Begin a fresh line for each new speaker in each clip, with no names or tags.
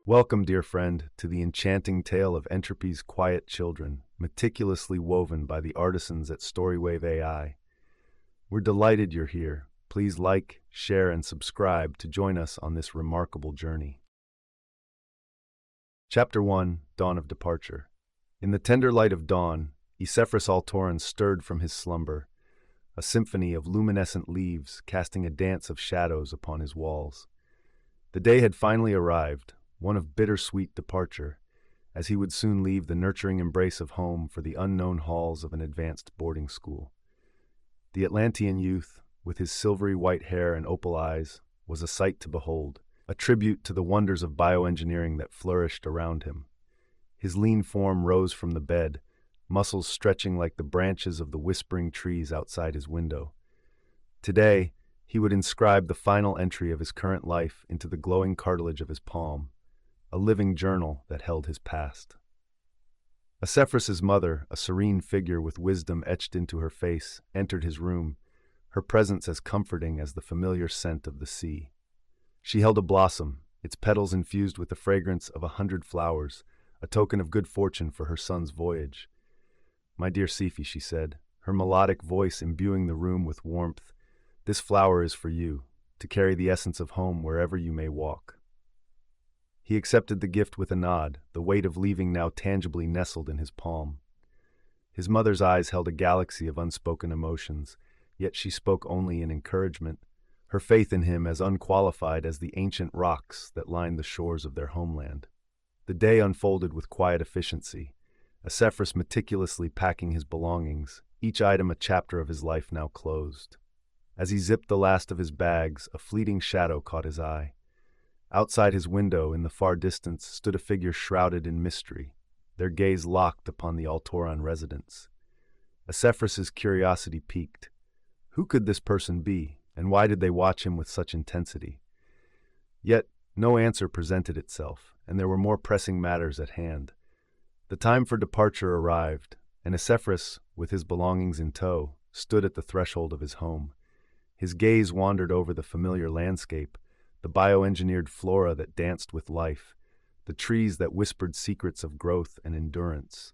Welcome, dear friend, to the enchanting tale of Entropy's quiet children, meticulously woven by the artisans at StoryWave.ai. We're delighted you're here. Please like, share, and subscribe to join us on this remarkable journey. Chapter 1, Dawn of Departure. In the tender light of dawn, Esephris Altoran stirred from his slumber, a symphony of luminescent leaves casting a dance of shadows upon his walls. The day had finally arrived, one of bittersweet departure, as he would soon leave the nurturing embrace of home for the unknown halls of an advanced boarding school. The Atlantean youth, with his silvery white hair and opal eyes, was a sight to behold, a tribute to the wonders of bioengineering that flourished around him. His lean form rose from the bed, muscles stretching like the branches of the whispering trees outside his window. Today, he would inscribe the final entry of his current life into the glowing cartilage of his palm, a living journal that held his past. Esephris's mother, a serene figure with wisdom etched into her face, entered his room, her presence as comforting as the familiar scent of the sea. She held a blossom, its petals infused with the fragrance of 100 flowers, a token of good fortune for her son's voyage. "My dear Sci-Fi," she said, her melodic voice imbuing the room with warmth, "this flower is for you, to carry the essence of home wherever you may walk." He accepted the gift with a nod, the weight of leaving now tangibly nestled in his palm. His mother's eyes held a galaxy of unspoken emotions, yet she spoke only in encouragement, her faith in him as unqualified as the ancient rocks that lined the shores of their homeland. The day unfolded with quiet efficiency, Esephris meticulously packing his belongings, each item a chapter of his life now closed. As he zipped the last of his bags, a fleeting shadow caught his eye. Outside his window, in the far distance, stood a figure shrouded in mystery, their gaze locked upon the Altoran residence. Esephris's curiosity piqued. Who could this person be, and why did they watch him with such intensity? Yet, no answer presented itself, and there were more pressing matters at hand. The time for departure arrived, and Esephris, with his belongings in tow, stood at the threshold of his home. His gaze wandered over the familiar landscape, the bioengineered flora that danced with life, the trees that whispered secrets of growth and endurance.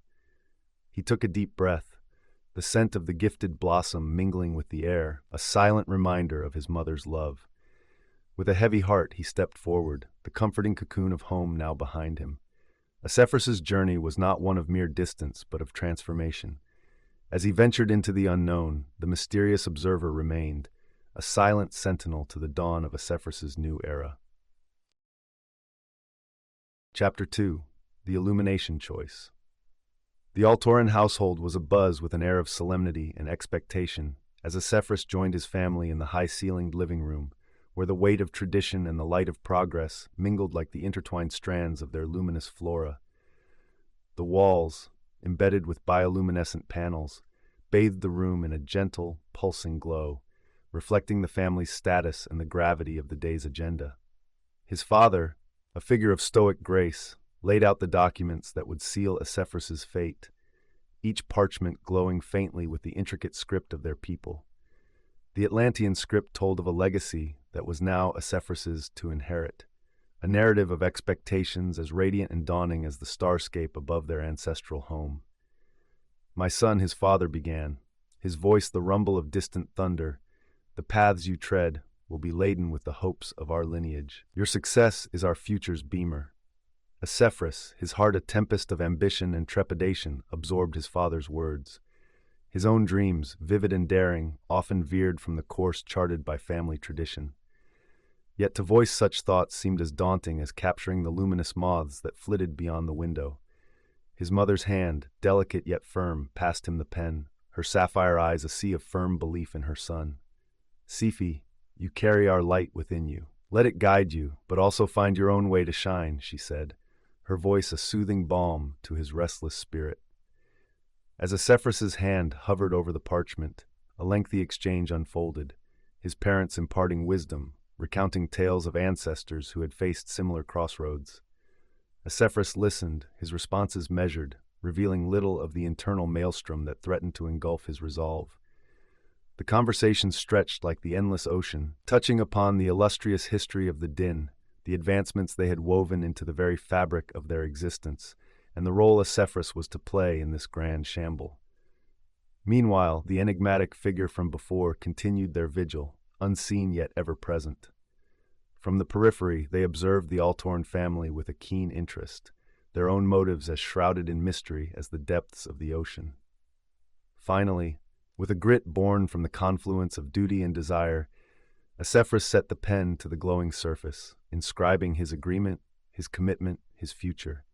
He took a deep breath, the scent of the gifted blossom mingling with the air, a silent reminder of his mother's love. With a heavy heart, he stepped forward, the comforting cocoon of home now behind him. Esephris's journey was not one of mere distance, but of transformation. As he ventured into the unknown, the mysterious observer remained, a silent sentinel to the dawn of Esephris's new era. Chapter 2, The Illumination Choice. The Altoran household was abuzz with an air of solemnity and expectation as Esephris joined his family in the high-ceilinged living room, where the weight of tradition and the light of progress mingled like the intertwined strands of their luminous flora. The walls, embedded with bioluminescent panels, bathed the room in a gentle, pulsing glow, reflecting the family's status and the gravity of the day's agenda. His father, a figure of stoic grace, laid out the documents that would seal Esephris's fate, each parchment glowing faintly with the intricate script of their people. The Atlantean script told of a legacy that was now Esephris's to inherit, a narrative of expectations as radiant and dawning as the starscape above their ancestral home. "My son," his father began, his voice the rumble of distant thunder, "the paths you tread will be laden with the hopes of our lineage. Your success is our future's beamer." Esephris, his heart a tempest of ambition and trepidation, absorbed his father's words. His own dreams, vivid and daring, often veered from the course charted by family tradition. Yet to voice such thoughts seemed as daunting as capturing the luminous moths that flitted beyond the window. His mother's hand, delicate yet firm, passed him the pen, her sapphire eyes a sea of firm belief in her son. "Sci-Fi, you carry our light within you. Let it guide you, but also find your own way to shine," she said, her voice a soothing balm to his restless spirit. As Esephris's hand hovered over the parchment, a lengthy exchange unfolded, his parents imparting wisdom, recounting tales of ancestors who had faced similar crossroads. Esephris listened, his responses measured, revealing little of the internal maelstrom that threatened to engulf his resolve. The conversation stretched like the endless ocean, touching upon the illustrious history of the Din, the advancements they had woven into the very fabric of their existence, and the role Esephris was to play in this grand shamble. Meanwhile, the enigmatic figure from before continued their vigil, unseen yet ever present. From the periphery, they observed the Altoran family with a keen interest, their own motives as shrouded in mystery as the depths of the ocean. Finally, with a grit born from the confluence of duty and desire, Esephris set the pen to the glowing surface, inscribing his agreement, his commitment, his future.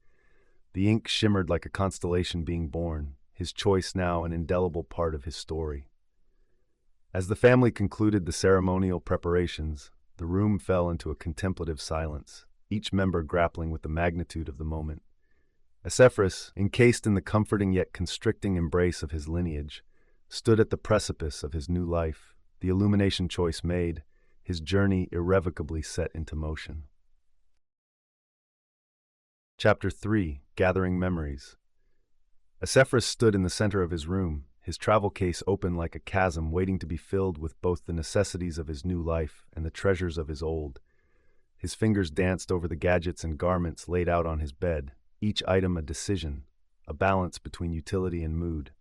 The ink shimmered like a constellation being born, his choice now an indelible part of his story. As the family concluded the ceremonial preparations, the room fell into a contemplative silence, each member grappling with the magnitude of the moment. Esephris, encased in the comforting yet constricting embrace of his lineage, stood at the precipice of his new life, the Illumination Choice made, his journey irrevocably set into motion. Chapter 3: Gathering Memories. Esephris stood in the center of his room, his travel case open like a chasm waiting to be filled with both the necessities of his new life and the treasures of his old. His fingers danced over the gadgets and garments laid out on his bed, each item a decision, a balance between utility and mood.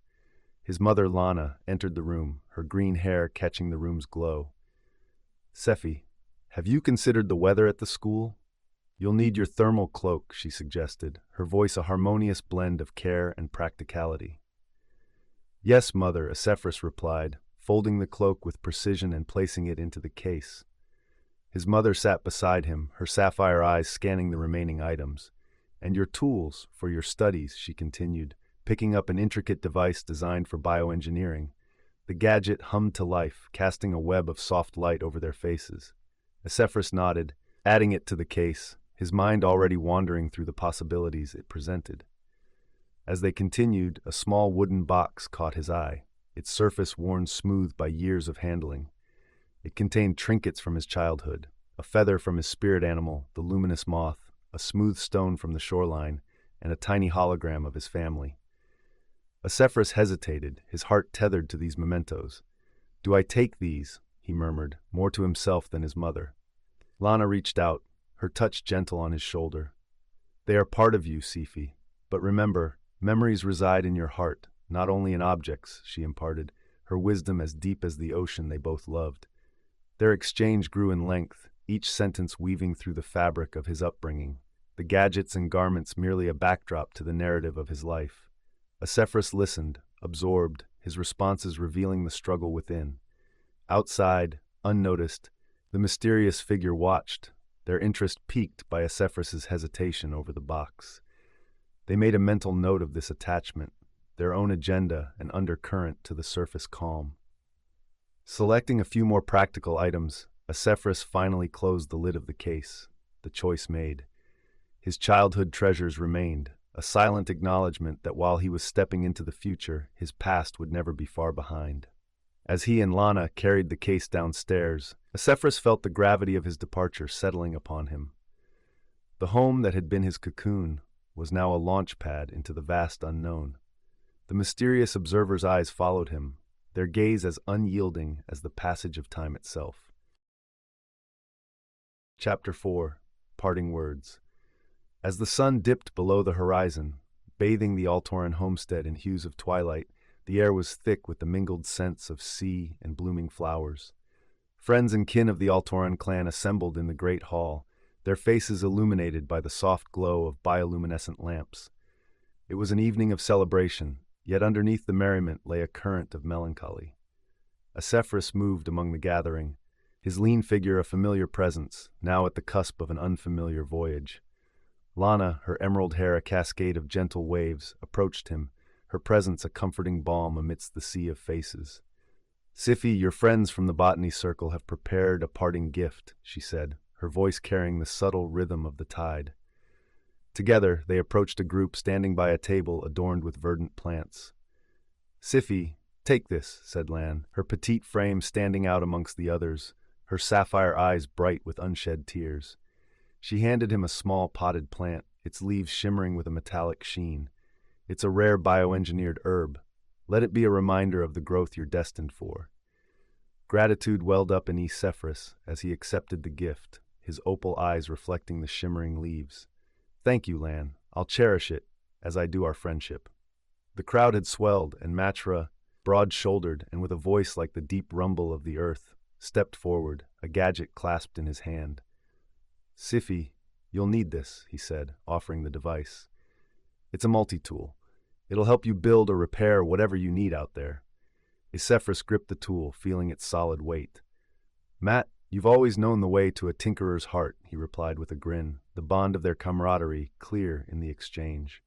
His mother, Lana, entered the room, her green hair catching the room's glow. "Sephi, have you considered the weather at the school? You'll need your thermal cloak," she suggested, her voice a harmonious blend of care and practicality. "Yes, mother," Esephris replied, folding the cloak with precision and placing it into the case. His mother sat beside him, her sapphire eyes scanning the remaining items. "And your tools for your studies," she continued, picking up an intricate device designed for bioengineering. The gadget hummed to life, casting a web of soft light over their faces. Esephris nodded, adding it to the case, his mind already wandering through the possibilities it presented. As they continued, a small wooden box caught his eye, its surface worn smooth by years of handling. It contained trinkets from his childhood, a feather from his spirit animal, the luminous moth, a smooth stone from the shoreline, and a tiny hologram of his family. Esephris hesitated, his heart tethered to these mementos. "Do I take these?" he murmured, more to himself than his mother. Lana reached out, her touch gentle on his shoulder. "They are part of you, Sephi. But remember, memories reside in your heart, not only in objects," she imparted, her wisdom as deep as the ocean they both loved. Their exchange grew in length, each sentence weaving through the fabric of his upbringing, the gadgets and garments merely a backdrop to the narrative of his life. Esephris listened, absorbed, his responses revealing the struggle within. Outside, unnoticed, the mysterious figure watched, their interest piqued by Esephris's hesitation over the box. They made a mental note of this attachment, their own agenda an undercurrent to the surface calm. Selecting a few more practical items, Esephris finally closed the lid of the case, the choice made. His childhood treasures remained, a silent acknowledgement that while he was stepping into the future, his past would never be far behind. As he and Lana carried the case downstairs, Esephris felt the gravity of his departure settling upon him. The home that had been his cocoon was now a launch pad into the vast unknown. The mysterious observer's eyes followed him, their gaze as unyielding as the passage of time itself. Chapter 4: Parting Words. As the sun dipped below the horizon, bathing the Altoran homestead in hues of twilight, the air was thick with the mingled scents of sea and blooming flowers. Friends and kin of the Altoran clan assembled in the great hall, their faces illuminated by the soft glow of bioluminescent lamps. It was an evening of celebration, yet underneath the merriment lay a current of melancholy. Esephris moved among the gathering, his lean figure a familiar presence, now at the cusp of an unfamiliar voyage. Lana, her emerald hair a cascade of gentle waves, approached him, her presence a comforting balm amidst the sea of faces. "Sephi, your friends from the botany circle have prepared a parting gift," she said, her voice carrying the subtle rhythm of the tide. Together, they approached a group standing by a table adorned with verdant plants. "Sephi, take this," said Lan, her petite frame standing out amongst the others, her sapphire eyes bright with unshed tears. She handed him a small potted plant, its leaves shimmering with a metallic sheen. "It's a rare bioengineered herb. Let it be a reminder of the growth you're destined for." Gratitude welled up in Esephris as he accepted the gift, his opal eyes reflecting the shimmering leaves. "Thank you, Lan. I'll cherish it, as I do our friendship." The crowd had swelled, and Matra, broad-shouldered and with a voice like the deep rumble of the earth, stepped forward, a gadget clasped in his hand. "Sifi, you'll need this," he said, offering the device. "It's a multi-tool. It'll help you build or repair whatever you need out there." Esephris gripped the tool, feeling its solid weight. "Matt, you've always known the way to a tinkerer's heart," he replied with a grin, the bond of their camaraderie clear in the exchange.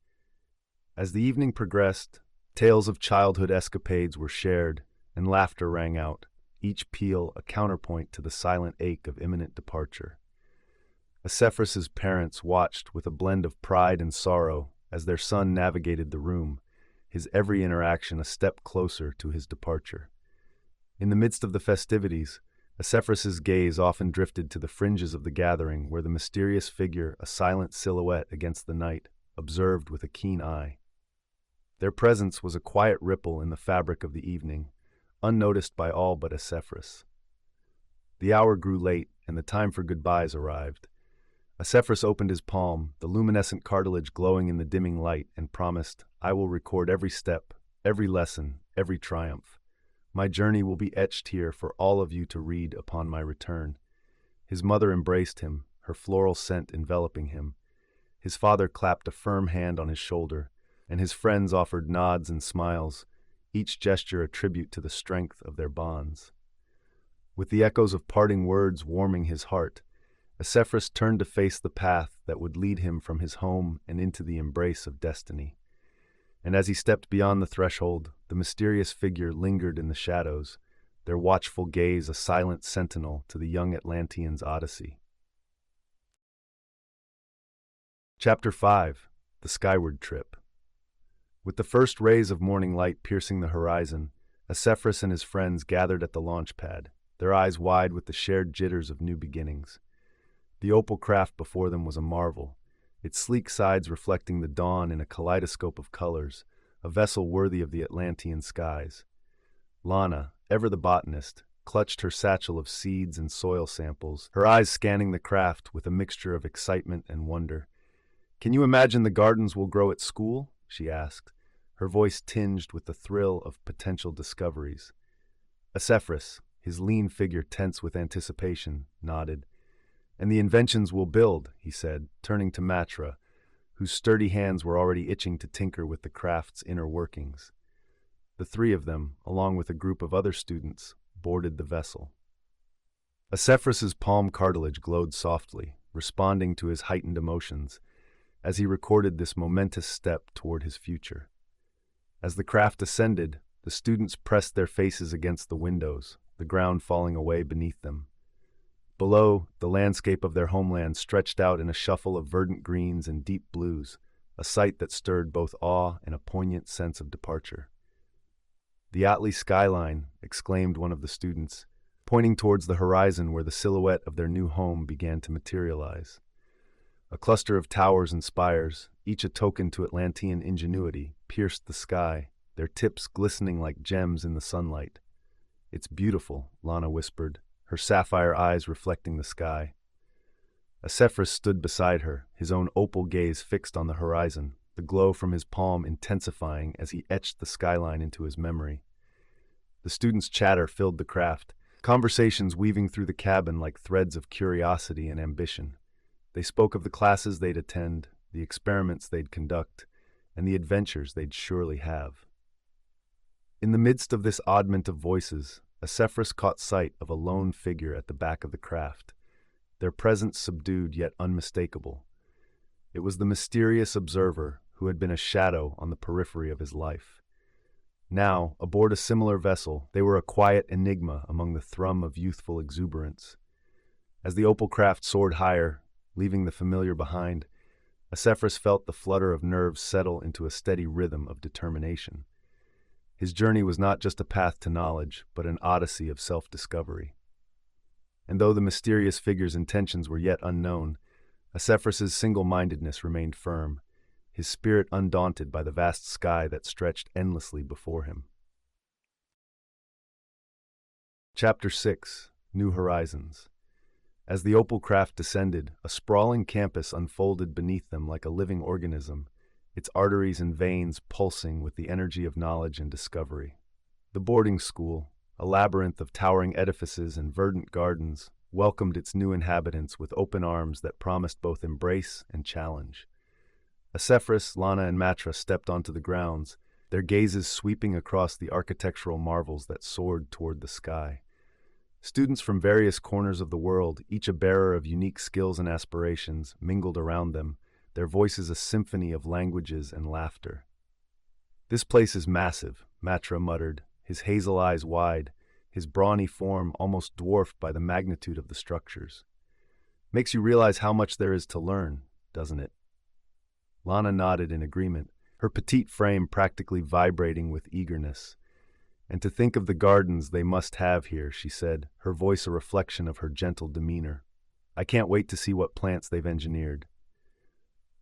As the evening progressed, tales of childhood escapades were shared, and laughter rang out, each peal a counterpoint to the silent ache of imminent departure. Esephris's parents watched with a blend of pride and sorrow as their son navigated the room, his every interaction a step closer to his departure. In the midst of the festivities, Esephris's gaze often drifted to the fringes of the gathering where the mysterious figure, a silent silhouette against the night, observed with a keen eye. Their presence was a quiet ripple in the fabric of the evening, unnoticed by all but Esephris. The hour grew late, and the time for goodbyes arrived. Esephris opened his palm, the luminescent cartilage glowing in the dimming light, and promised, "I will record every step, every lesson, every triumph. My journey will be etched here for all of you to read upon my return." His mother embraced him, her floral scent enveloping him. His father clapped a firm hand on his shoulder, and his friends offered nods and smiles, each gesture a tribute to the strength of their bonds. With the echoes of parting words warming his heart, Esephris turned to face the path that would lead him from his home and into the embrace of destiny. And as he stepped beyond the threshold, the mysterious figure lingered in the shadows, their watchful gaze a silent sentinel to the young Atlantean's odyssey. Chapter 5. The Skyward Trip. With the first rays of morning light piercing the horizon, Esephris and his friends gathered at the launch pad, their eyes wide with the shared jitters of new beginnings. The opal craft before them was a marvel, its sleek sides reflecting the dawn in a kaleidoscope of colors, a vessel worthy of the Atlantean skies. Lana, ever the botanist, clutched her satchel of seeds and soil samples, her eyes scanning the craft with a mixture of excitement and wonder. "Can you imagine the gardens we'll grow at school?" she asked, her voice tinged with the thrill of potential discoveries. Esephris, his lean figure tense with anticipation, nodded. "And the inventions we'll build," he said, turning to Matra, whose sturdy hands were already itching to tinker with the craft's inner workings. The three of them, along with a group of other students, boarded the vessel. Esephris's palm cartilage glowed softly, responding to his heightened emotions, as he recorded this momentous step toward his future. As the craft ascended, the students pressed their faces against the windows, the ground falling away beneath them. Below, the landscape of their homeland stretched out in a shuffle of verdant greens and deep blues, a sight that stirred both awe and a poignant sense of departure. "The Atli skyline," exclaimed one of the students, pointing towards the horizon where the silhouette of their new home began to materialize. A cluster of towers and spires, each a token to Atlantean ingenuity, pierced the sky, their tips glistening like gems in the sunlight. "It's beautiful," Lana whispered, her sapphire eyes reflecting the sky. Esephris stood beside her, his own opal gaze fixed on the horizon, the glow from his palm intensifying as he etched the skyline into his memory. The students' chatter filled the craft, conversations weaving through the cabin like threads of curiosity and ambition. They spoke of the classes they'd attend, the experiments they'd conduct, and the adventures they'd surely have. In the midst of this oddment of voices, Esephris caught sight of a lone figure at the back of the craft, their presence subdued yet unmistakable. It was the mysterious observer who had been a shadow on the periphery of his life. Now, aboard a similar vessel, they were a quiet enigma among the thrum of youthful exuberance. As the opal craft soared higher, leaving the familiar behind, Esephris felt the flutter of nerves settle into a steady rhythm of determination. His journey was not just a path to knowledge, but an odyssey of self-discovery. And though the mysterious figure's intentions were yet unknown, Esephris's single-mindedness remained firm, his spirit undaunted by the vast sky that stretched endlessly before him. Chapter 6. New Horizons. As the opal craft descended, a sprawling campus unfolded beneath them like a living organism, its arteries and veins pulsing with the energy of knowledge and discovery. The boarding school, a labyrinth of towering edifices and verdant gardens, welcomed its new inhabitants with open arms that promised both embrace and challenge. Esephris, Lana, and Matra stepped onto the grounds, their gazes sweeping across the architectural marvels that soared toward the sky. Students from various corners of the world, each a bearer of unique skills and aspirations, mingled around them, their voices a symphony of languages and laughter. "This place is massive," Matra muttered, his hazel eyes wide, his brawny form almost dwarfed by the magnitude of the structures. "Makes you realize how much there is to learn, doesn't it?" Lana nodded in agreement, her petite frame practically vibrating with eagerness. "And to think of the gardens they must have here," she said, her voice a reflection of her gentle demeanor. "I can't wait to see what plants they've engineered."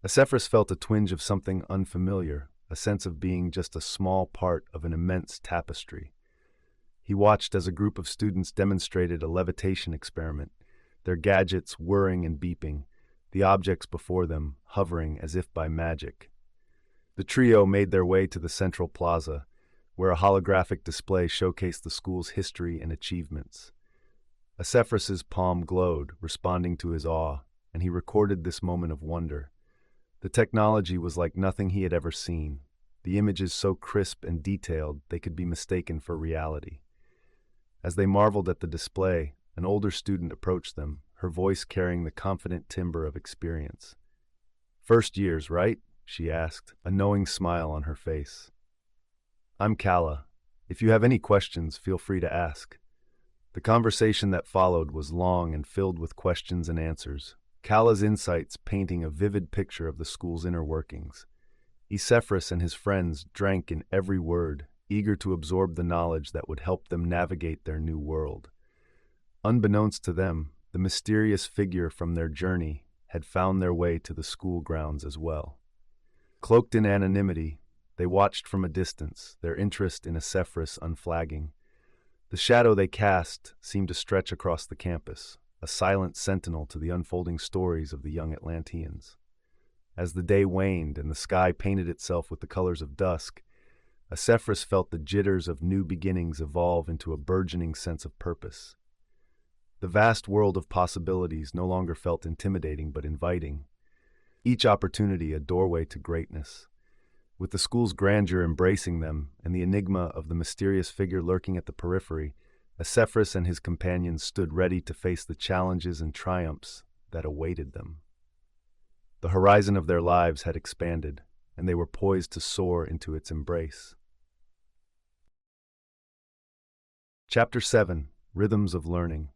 Esephris felt a twinge of something unfamiliar, a sense of being just a small part of an immense tapestry. He watched as a group of students demonstrated a levitation experiment, their gadgets whirring and beeping, the objects before them hovering as if by magic. The trio made their way to the central plaza, where a holographic display showcased the school's history and achievements. Esephris's palm glowed, responding to his awe, and he recorded this moment of wonder. The technology was like nothing he had ever seen, the images so crisp and detailed they could be mistaken for reality. As they marveled at the display, an older student approached them, her voice carrying the confident timbre of experience. "First years, right?" she asked, a knowing smile on her face. "I'm Kala. If you have any questions, feel free to ask." The conversation that followed was long and filled with questions and answers, Kala's insights painting a vivid picture of the school's inner workings. Esephris and his friends drank in every word, eager to absorb the knowledge that would help them navigate their new world. Unbeknownst to them, the mysterious figure from their journey had found their way to the school grounds as well. Cloaked in anonymity, they watched from a distance, their interest in Esephris unflagging. The shadow they cast seemed to stretch across the campus, a silent sentinel to the unfolding stories of the young Atlanteans. As the day waned and the sky painted itself with the colors of dusk, Esephris felt the jitters of new beginnings evolve into a burgeoning sense of purpose. The vast world of possibilities no longer felt intimidating but inviting, each opportunity a doorway to greatness. With the school's grandeur embracing them and the enigma of the mysterious figure lurking at the periphery, Esephris and his companions stood ready to face the challenges and triumphs that awaited them. The horizon of their lives had expanded, and they were poised to soar into its embrace. Chapter 7. Rhythms of Learning.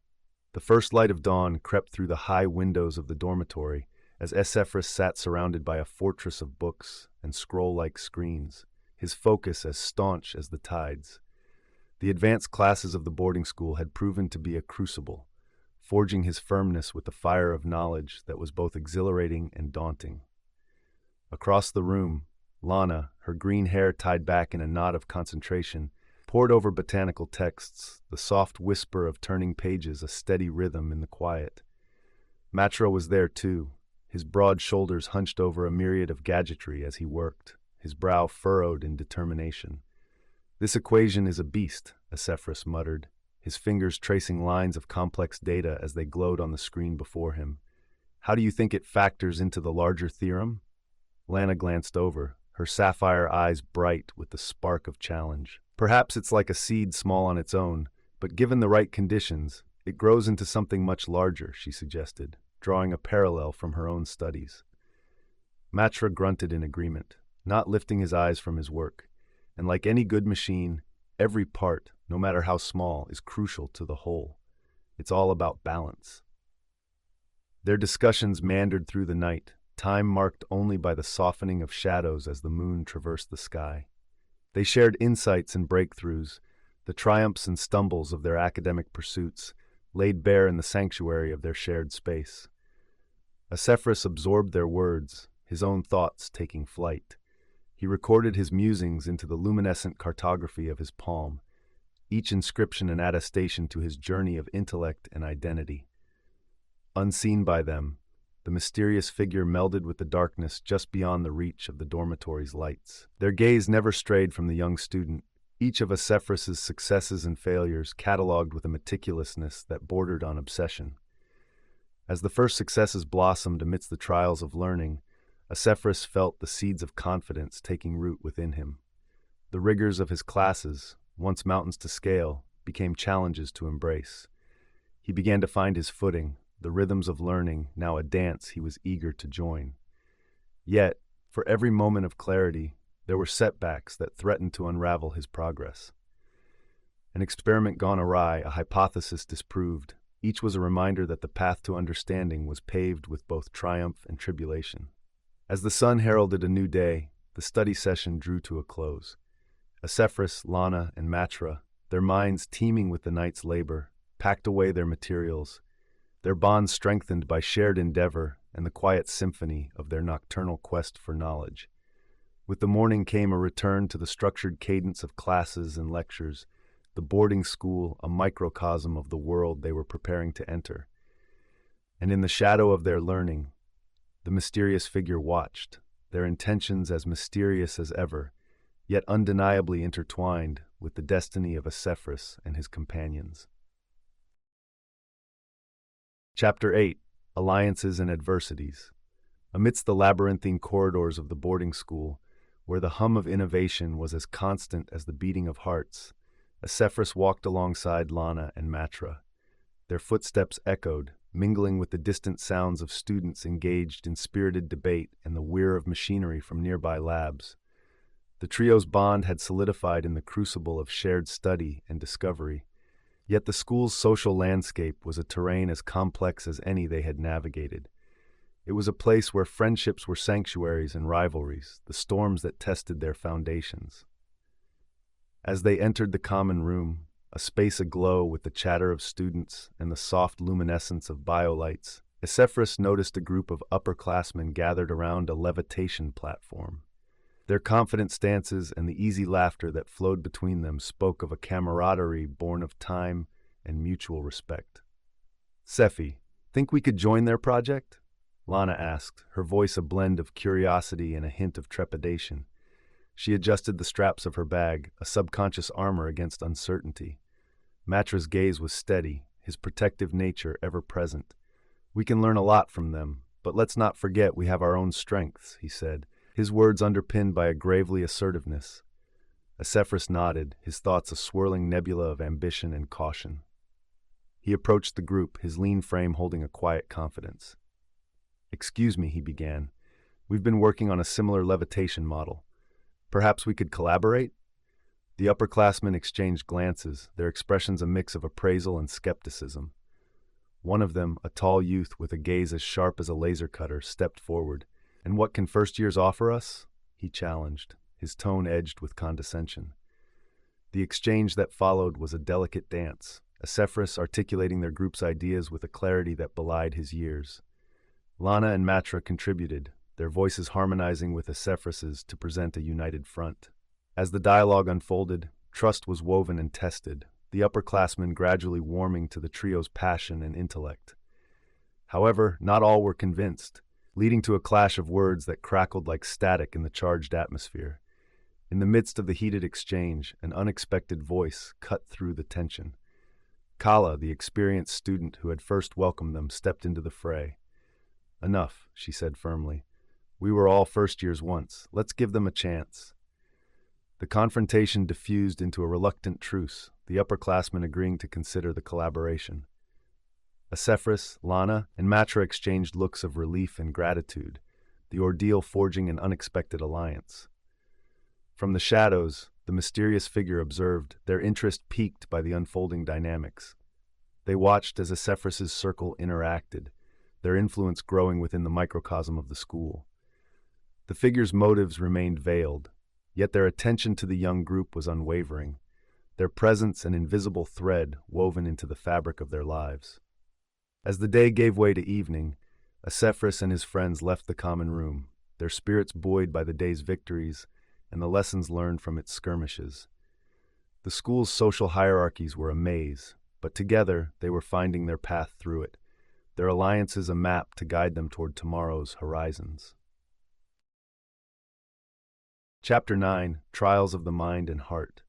The first light of dawn crept through the high windows of the dormitory as Esephris sat surrounded by a fortress of books and scroll-like screens, his focus as staunch as the tides. The advanced classes of the boarding school had proven to be a crucible, forging his firmness with the fire of knowledge that was both exhilarating and daunting. Across the room, Lana, her green hair tied back in a knot of concentration, pored over botanical texts, the soft whisper of turning pages a steady rhythm in the quiet. Matra was there too, his broad shoulders hunched over a myriad of gadgetry as he worked, his brow furrowed in determination. "This equation is a beast," Esephris muttered, his fingers tracing lines of complex data as they glowed on the screen before him. "How do you think it factors into the larger theorem?" Lana glanced over, her sapphire eyes bright with the spark of challenge. "Perhaps it's like a seed small on its own, but given the right conditions, it grows into something much larger," she suggested, drawing a parallel from her own studies. Matra grunted in agreement, not lifting his eyes from his work. And like any good machine, every part, no matter how small, is crucial to the whole. It's all about balance. Their discussions meandered through the night, time marked only by the softening of shadows as the moon traversed the sky. They shared insights and breakthroughs, the triumphs and stumbles of their academic pursuits, laid bare in the sanctuary of their shared space. Esephris absorbed their words, his own thoughts taking flight. He recorded his musings into the luminescent cartography of his palm, each inscription an attestation to his journey of intellect and identity. Unseen by them, the mysterious figure melded with the darkness just beyond the reach of the dormitory's lights. Their gaze never strayed from the young student, each of Esephris's successes and failures catalogued with a meticulousness that bordered on obsession. As the first successes blossomed amidst the trials of learning, Esephris felt the seeds of confidence taking root within him. The rigors of his classes, once mountains to scale, became challenges to embrace. He began to find his footing, the rhythms of learning, now a dance he was eager to join. Yet, for every moment of clarity, there were setbacks that threatened to unravel his progress. An experiment gone awry, a hypothesis disproved, each was a reminder that the path to understanding was paved with both triumph and tribulation. As the sun heralded a new day, the study session drew to a close. Esephris, Lana, and Matra, their minds teeming with the night's labor, packed away their materials, their bonds strengthened by shared endeavor and the quiet symphony of their nocturnal quest for knowledge. With the morning came a return to the structured cadence of classes and lectures, the boarding school a microcosm of the world they were preparing to enter. And in the shadow of their learning, the mysterious figure watched, their intentions as mysterious as ever, yet undeniably intertwined with the destiny of Esephris and his companions. Chapter 8: Alliances and Adversities. Amidst the labyrinthine corridors of the boarding school, where the hum of innovation was as constant as the beating of hearts, Esephris walked alongside Lana and Matra. Their footsteps echoed, mingling with the distant sounds of students engaged in spirited debate and the whir of machinery from nearby labs. The trio's bond had solidified in the crucible of shared study and discovery, yet the school's social landscape was a terrain as complex as any they had navigated. It was a place where friendships were sanctuaries and rivalries, the storms that tested their foundations. As they entered the common room, a space aglow with the chatter of students and the soft luminescence of biolights, Esephris noticed a group of upperclassmen gathered around a levitation platform. Their confident stances and the easy laughter that flowed between them spoke of a camaraderie born of time and mutual respect. "Sephi, think we could join their project?" Lana asked, her voice a blend of curiosity and a hint of trepidation. She adjusted the straps of her bag, a subconscious armor against uncertainty. Matra's gaze was steady, his protective nature ever present. "We can learn a lot from them, but let's not forget we have our own strengths," he said, his words underpinned by a gravely assertiveness. Esephris nodded, his thoughts a swirling nebula of ambition and caution. He approached the group, his lean frame holding a quiet confidence. "Excuse me," he began. "We've been working on a similar levitation model. Perhaps we could collaborate?" The upperclassmen exchanged glances, their expressions a mix of appraisal and skepticism. One of them, a tall youth with a gaze as sharp as a laser cutter, stepped forward. "And what can first years offer us?" he challenged, his tone edged with condescension. The exchange that followed was a delicate dance, Esephris articulating their group's ideas with a clarity that belied his years. Lana and Matra contributed, their voices harmonizing with Esephris's to present a united front. As the dialogue unfolded, trust was woven and tested, the upperclassmen gradually warming to the trio's passion and intellect. However, not all were convinced, leading to a clash of words that crackled like static in the charged atmosphere. In the midst of the heated exchange, an unexpected voice cut through the tension. Kala, the experienced student who had first welcomed them, stepped into the fray. "Enough," she said firmly. "We were all first years once. Let's give them a chance." The confrontation diffused into a reluctant truce, the upperclassmen agreeing to consider the collaboration. Esephris, Lana, and Matra exchanged looks of relief and gratitude, the ordeal forging an unexpected alliance. From the shadows, the mysterious figure observed, their interest piqued by the unfolding dynamics. They watched as Esephris's circle interacted, their influence growing within the microcosm of the school. The figure's motives remained veiled, yet their attention to the young group was unwavering, their presence an invisible thread woven into the fabric of their lives. As the day gave way to evening, Esephris and his friends left the common room, their spirits buoyed by the day's victories and the lessons learned from its skirmishes. The school's social hierarchies were a maze, but together they were finding their path through it, their alliances a map to guide them toward tomorrow's horizons. Chapter 9, Trials of the Mind and Heart.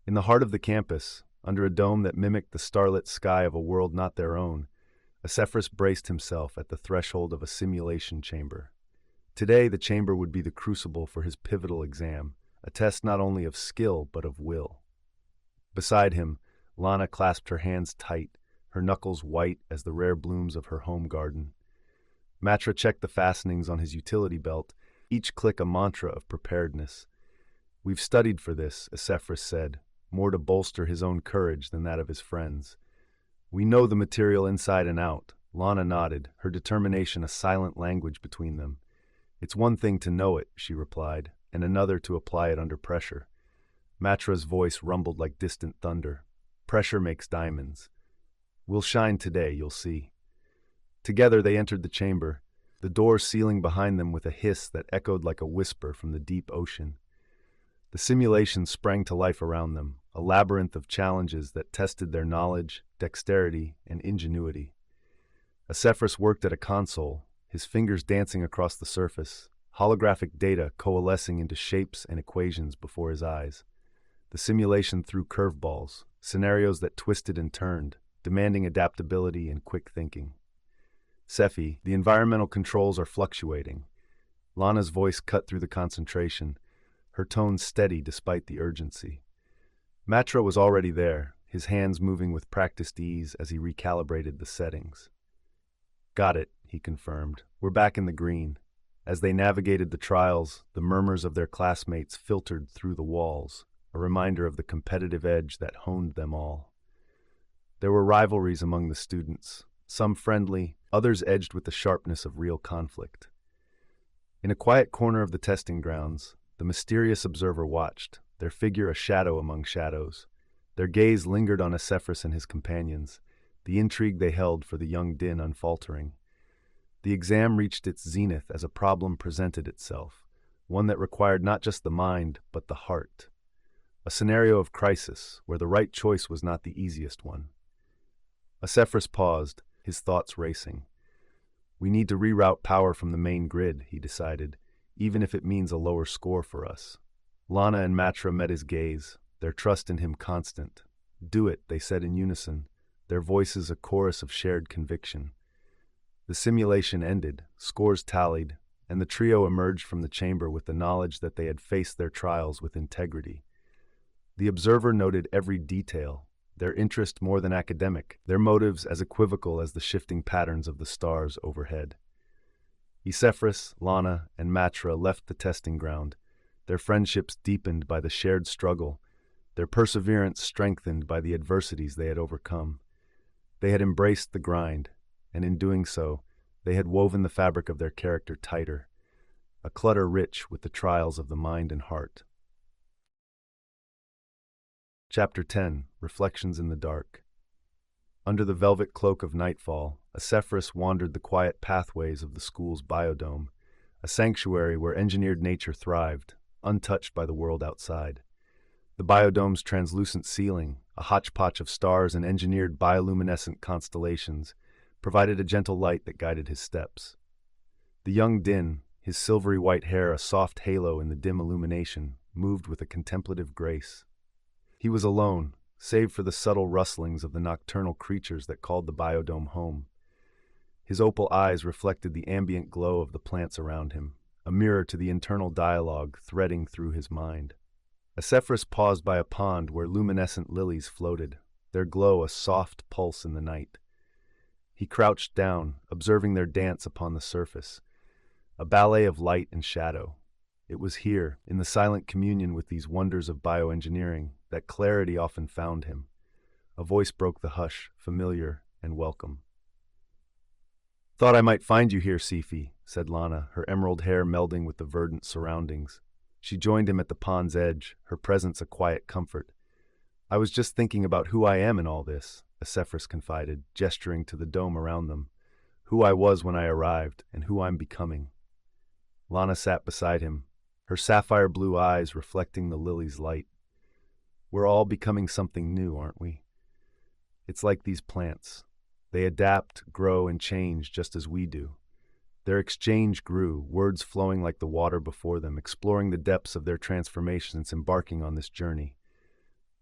In the heart of the campus, under a dome that mimicked the starlit sky of a world not their own, Esephris braced himself at the threshold of a simulation chamber. Today, the chamber would be the crucible for his pivotal exam, a test not only of skill but of will. Beside him, Lana clasped her hands tight, her knuckles white as the rare blooms of her home garden. Matra checked the fastenings on his utility belt, each click a mantra of preparedness. "We've studied for this," Esephris said, more to bolster his own courage than that of his friends. "We know the material inside and out." Lana nodded, her determination a silent language between them. "It's one thing to know it," she replied, "and another to apply it under pressure." Matra's voice rumbled like distant thunder. "Pressure makes diamonds. We'll shine today, you'll see." Together they entered the chamber, the door sealing behind them with a hiss that echoed like a whisper from the deep ocean. The simulation sprang to life around them, a labyrinth of challenges that tested their knowledge, dexterity, and ingenuity. Esephris worked at a console, his fingers dancing across the surface, holographic data coalescing into shapes and equations before his eyes. The simulation threw curveballs, scenarios that twisted and turned, demanding adaptability and quick thinking. "Sephi, the environmental controls are fluctuating." Lana's voice cut through the concentration, her tone steady despite the urgency. Matra was already there, his hands moving with practiced ease as he recalibrated the settings. "Got it," he confirmed. "We're back in the green." As they navigated the trials, the murmurs of their classmates filtered through the walls, a reminder of the competitive edge that honed them all. There were rivalries among the students, some friendly, others edged with the sharpness of real conflict. In a quiet corner of the testing grounds, the mysterious observer watched, their figure a shadow among shadows. Their gaze lingered on Esephris and his companions, the intrigue they held for the young Din unfaltering. The exam reached its zenith as a problem presented itself, one that required not just the mind, but the heart. A scenario of crisis, where the right choice was not the easiest one. Esephris paused, his thoughts racing. "We need to reroute power from the main grid," he decided, "even if it means a lower score for us." Lana and Matra met his gaze, their trust in him constant. "Do it," they said in unison, their voices a chorus of shared conviction. The simulation ended, scores tallied, and the trio emerged from the chamber with the knowledge that they had faced their trials with integrity. The observer noted every detail, their interest more than academic, their motives as equivocal as the shifting patterns of the stars overhead. Esephris, Lana, and Matra left the testing ground, their friendships deepened by the shared struggle, their perseverance strengthened by the adversities they had overcome. They had embraced the grind, and in doing so, they had woven the fabric of their character tighter, a clutter rich with the trials of the mind and heart. Chapter 10, Reflections in the Dark. Under the velvet cloak of nightfall, Esephris wandered the quiet pathways of the school's biodome, a sanctuary where engineered nature thrived, untouched by the world outside. The biodome's translucent ceiling, a hodgepodge of stars and engineered bioluminescent constellations, provided a gentle light that guided his steps. The young Din, his silvery white hair a soft halo in the dim illumination, moved with a contemplative grace. He was alone, save for the subtle rustlings of the nocturnal creatures that called the biodome home. His opal eyes reflected the ambient glow of the plants around him, a mirror to the internal dialogue threading through his mind. Esephris paused by a pond where luminescent lilies floated, their glow a soft pulse in the night. He crouched down, observing their dance upon the surface, a ballet of light and shadow. It was here, in the silent communion with these wonders of bioengineering, that clarity often found him. A voice broke the hush, familiar and welcome. "Thought I might find you here, Sephi," said Lana, her emerald hair melding with the verdant surroundings. She joined him at the pond's edge, her presence a quiet comfort. "I was just thinking about who I am in all this," Esephris confided, gesturing to the dome around them. "Who I was when I arrived, and who I'm becoming." Lana sat beside him, her sapphire blue eyes reflecting the lily's light. "We're all becoming something new, aren't we? It's like these plants. They adapt, grow, and change just as we do. Their exchange grew, words flowing like the water before them, exploring the depths of their transformations, embarking on this journey.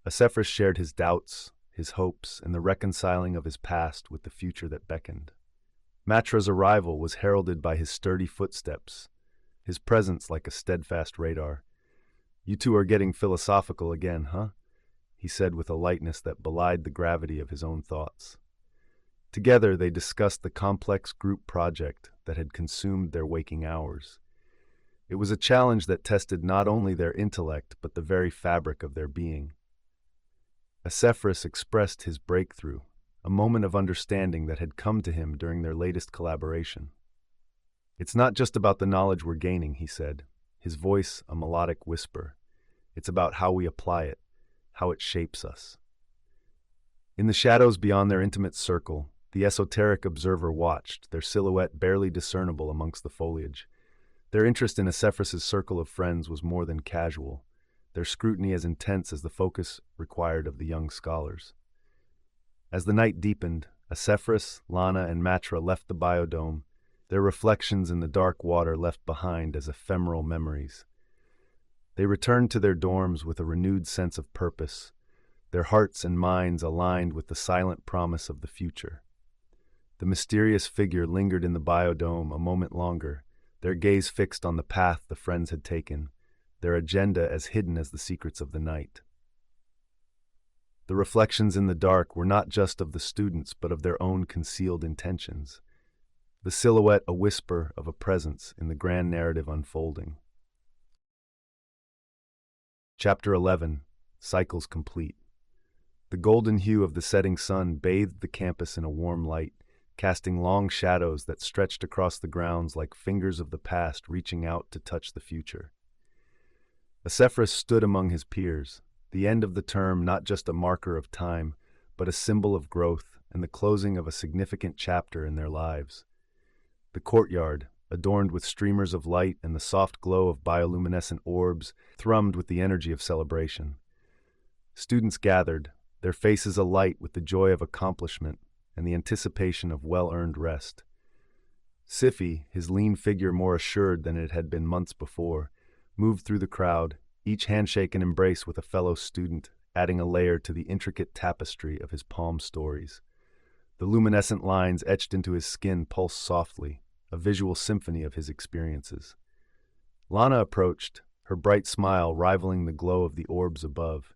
Esephris shared his doubts, his hopes, and the reconciling of his past with the future that beckoned. Matra's arrival was heralded by his sturdy footsteps, his presence like a steadfast radar. "You two are getting philosophical again, huh?" he said with a lightness that belied the gravity of his own thoughts. Together they discussed the complex group project that had consumed their waking hours. It was a challenge that tested not only their intellect but the very fabric of their being. Esephris expressed his breakthrough, a moment of understanding that had come to him during their latest collaboration. "It's not just about the knowledge we're gaining," he said, his voice a melodic whisper. "It's about how we apply it, how it shapes us." In the shadows beyond their intimate circle, the esoteric observer watched, their silhouette barely discernible amongst the foliage. Their interest in Esephris's circle of friends was more than casual, their scrutiny as intense as the focus required of the young scholars. As the night deepened, Esephris, Lana, and Matra left the biodome, their reflections in the dark water left behind as ephemeral memories. They returned to their dorms with a renewed sense of purpose, their hearts and minds aligned with the silent promise of the future. The mysterious figure lingered in the biodome a moment longer, their gaze fixed on the path the friends had taken, their agenda as hidden as the secrets of the night. The reflections in the dark were not just of the students, but of their own concealed intentions. The silhouette a whisper of a presence in the grand narrative unfolding. Chapter 11. Cycles Complete. The golden hue of the setting sun bathed the campus in a warm light, casting long shadows that stretched across the grounds like fingers of the past reaching out to touch the future. Esephris stood among his peers, the end of the term not just a marker of time, but a symbol of growth and the closing of a significant chapter in their lives. The courtyard, adorned with streamers of light and the soft glow of bioluminescent orbs, thrummed with the energy of celebration. Students gathered, their faces alight with the joy of accomplishment and the anticipation of well-earned rest. Sifi, his lean figure more assured than it had been months before, moved through the crowd, each handshake and embrace with a fellow student, adding a layer to the intricate tapestry of his palm stories. The luminescent lines etched into his skin pulsed softly, a visual symphony of his experiences. Lana approached, her bright smile rivaling the glow of the orbs above.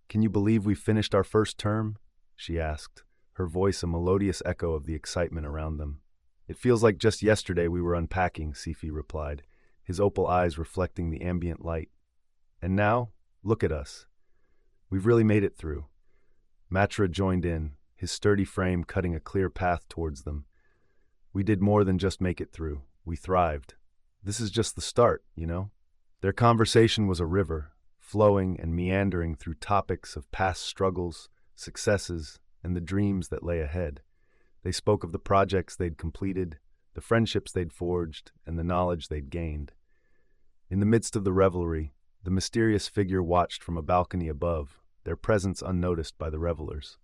"Can you believe we've finished our first term?" she asked, her voice a melodious echo of the excitement around them. "It feels like just yesterday we were unpacking," Sifi replied, his opal eyes reflecting the ambient light. "And now, look at us. We've really made it through." Matra joined in, his sturdy frame cutting a clear path towards them. "We did more than just make it through. We thrived. This is just the start, you know?" Their conversation was a river, flowing and meandering through topics of past struggles, successes, and the dreams that lay ahead. They spoke of the projects they'd completed, the friendships they'd forged, and the knowledge they'd gained. In the midst of the revelry, the mysterious figure watched from a balcony above, their presence unnoticed by the revelers.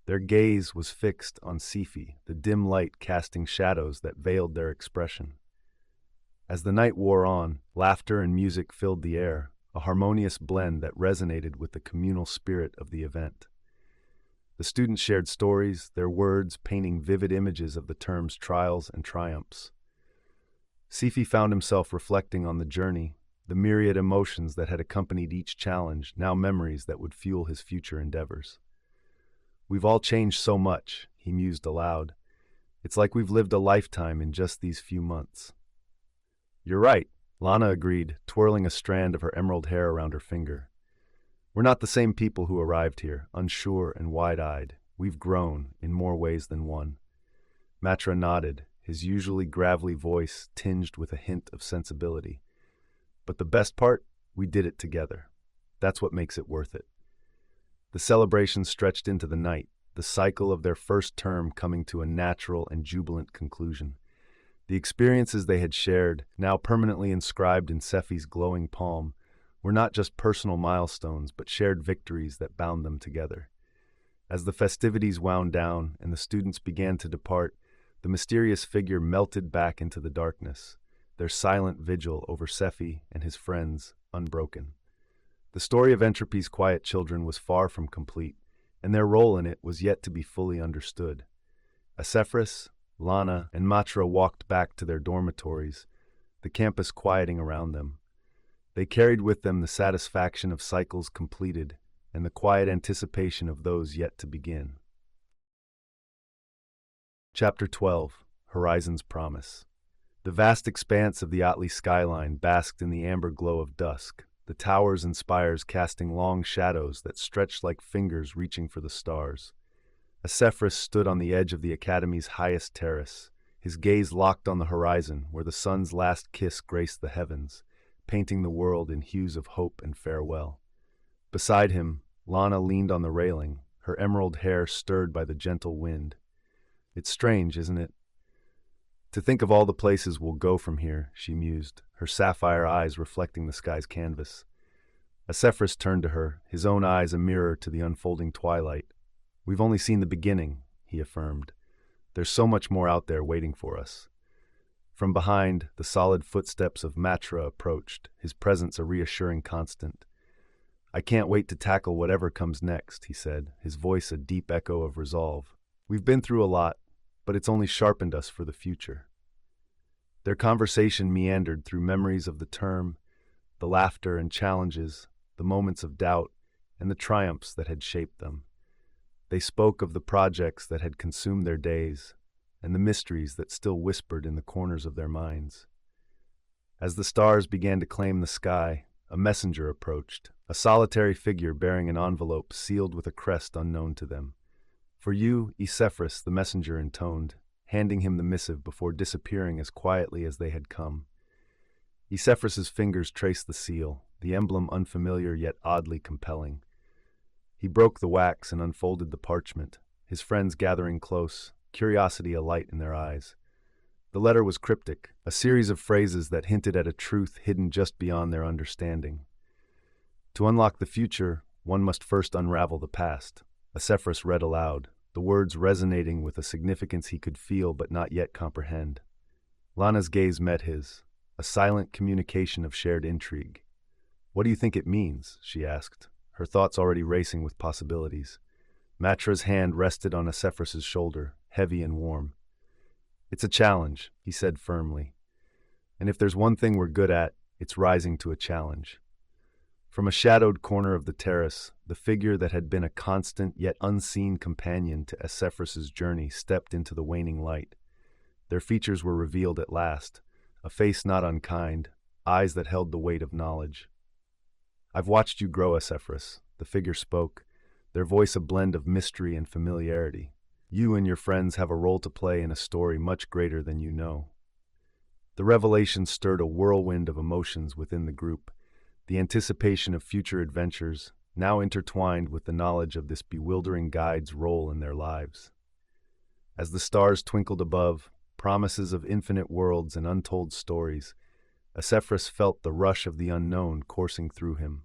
Their gaze was fixed on Sifi, the dim light casting shadows that veiled their expression. As the night wore on, laughter and music filled the air, a harmonious blend that resonated with the communal spirit of the event. The students shared stories, their words painting vivid images of the term's trials and triumphs. Sifi found himself reflecting on the journey, the myriad emotions that had accompanied each challenge, now memories that would fuel his future endeavors. "We've all changed so much," he mused aloud. "It's like we've lived a lifetime in just these few months." "You're right," Lana agreed, twirling a strand of her emerald hair around her finger. "We're not the same people who arrived here, unsure and wide-eyed. We've grown, in more ways than one." Matra nodded, his usually gravelly voice tinged with a hint of sensibility. "But the best part? We did it together. That's what makes it worth it." The celebration stretched into the night, the cycle of their first term coming to a natural and jubilant conclusion. The experiences they had shared, now permanently inscribed in Sifi's glowing palm, were not just personal milestones, but shared victories that bound them together. As the festivities wound down and the students began to depart, the mysterious figure melted back into the darkness, their silent vigil over Sephi and his friends unbroken. The story of Entropy's quiet children was far from complete, and their role in it was yet to be fully understood. Esephris, Lana, and Matra walked back to their dormitories, the campus quieting around them. They carried with them the satisfaction of cycles completed and the quiet anticipation of those yet to begin. Chapter 12. Horizon's Promise. The vast expanse of the Atli skyline basked in the amber glow of dusk, the towers and spires casting long shadows that stretched like fingers reaching for the stars. Esephris stood on the edge of the academy's highest terrace, his gaze locked on the horizon where the sun's last kiss graced the heavens, painting the world in hues of hope and farewell. Beside him, Lana leaned on the railing, her emerald hair stirred by the gentle wind. "It's strange, isn't it? To think of all the places we'll go from here," she mused, her sapphire eyes reflecting the sky's canvas. Esephris turned to her, his own eyes a mirror to the unfolding twilight. "We've only seen the beginning," he affirmed. "There's so much more out there waiting for us." From behind, the solid footsteps of Matra approached, his presence a reassuring constant. "I can't wait to tackle whatever comes next," he said, his voice a deep echo of resolve. "We've been through a lot, but it's only sharpened us for the future." Their conversation meandered through memories of the term, the laughter and challenges, the moments of doubt, and the triumphs that had shaped them. They spoke of the projects that had consumed their days, and the mysteries that still whispered in the corners of their minds. As the stars began to claim the sky, a messenger approached, a solitary figure bearing an envelope sealed with a crest unknown to them. "For you, Esephris," the messenger intoned, handing him the missive before disappearing as quietly as they had come. Esephris's fingers traced the seal, the emblem unfamiliar yet oddly compelling. He broke the wax and unfolded the parchment, his friends gathering close, curiosity alight in their eyes. The letter was cryptic, a series of phrases that hinted at a truth hidden just beyond their understanding. "To unlock the future, one must first unravel the past," Esephris read aloud, the words resonating with a significance he could feel but not yet comprehend. Lana's gaze met his, a silent communication of shared intrigue. "What do you think it means?" she asked, her thoughts already racing with possibilities. Matra's hand rested on Esephris's shoulder, heavy and warm. "It's a challenge," he said firmly. "And if there's one thing we're good at, it's rising to a challenge." From a shadowed corner of the terrace, the figure that had been a constant yet unseen companion to Esephris's journey stepped into the waning light. Their features were revealed at last, a face not unkind, eyes that held the weight of knowledge. "I've watched you grow, Esephris," the figure spoke, their voice a blend of mystery and familiarity. "You and your friends have a role to play in a story much greater than you know." The revelation stirred a whirlwind of emotions within the group, the anticipation of future adventures, now intertwined with the knowledge of this bewildering guide's role in their lives. As the stars twinkled above, promises of infinite worlds and untold stories, Esephris felt the rush of the unknown coursing through him.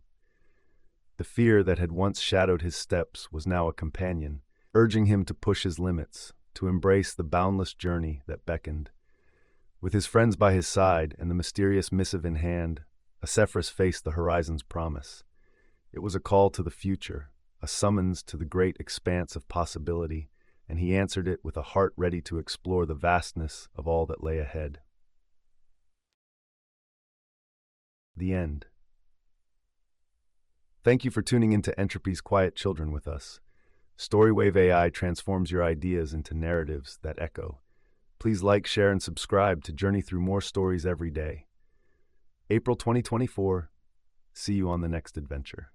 The fear that had once shadowed his steps was now a companion, urging him to push his limits, to embrace the boundless journey that beckoned. With his friends by his side and the mysterious missive in hand, Esephris faced the horizon's promise. It was a call to the future, a summons to the great expanse of possibility, and he answered it with a heart ready to explore the vastness of all that lay ahead. The end. Thank you for tuning into Entropy's Quiet Children with us. StoryWave.ai transforms your ideas into narratives that echo. Please like, share, and subscribe to journey through more stories every day. April 2024. See you on the next adventure.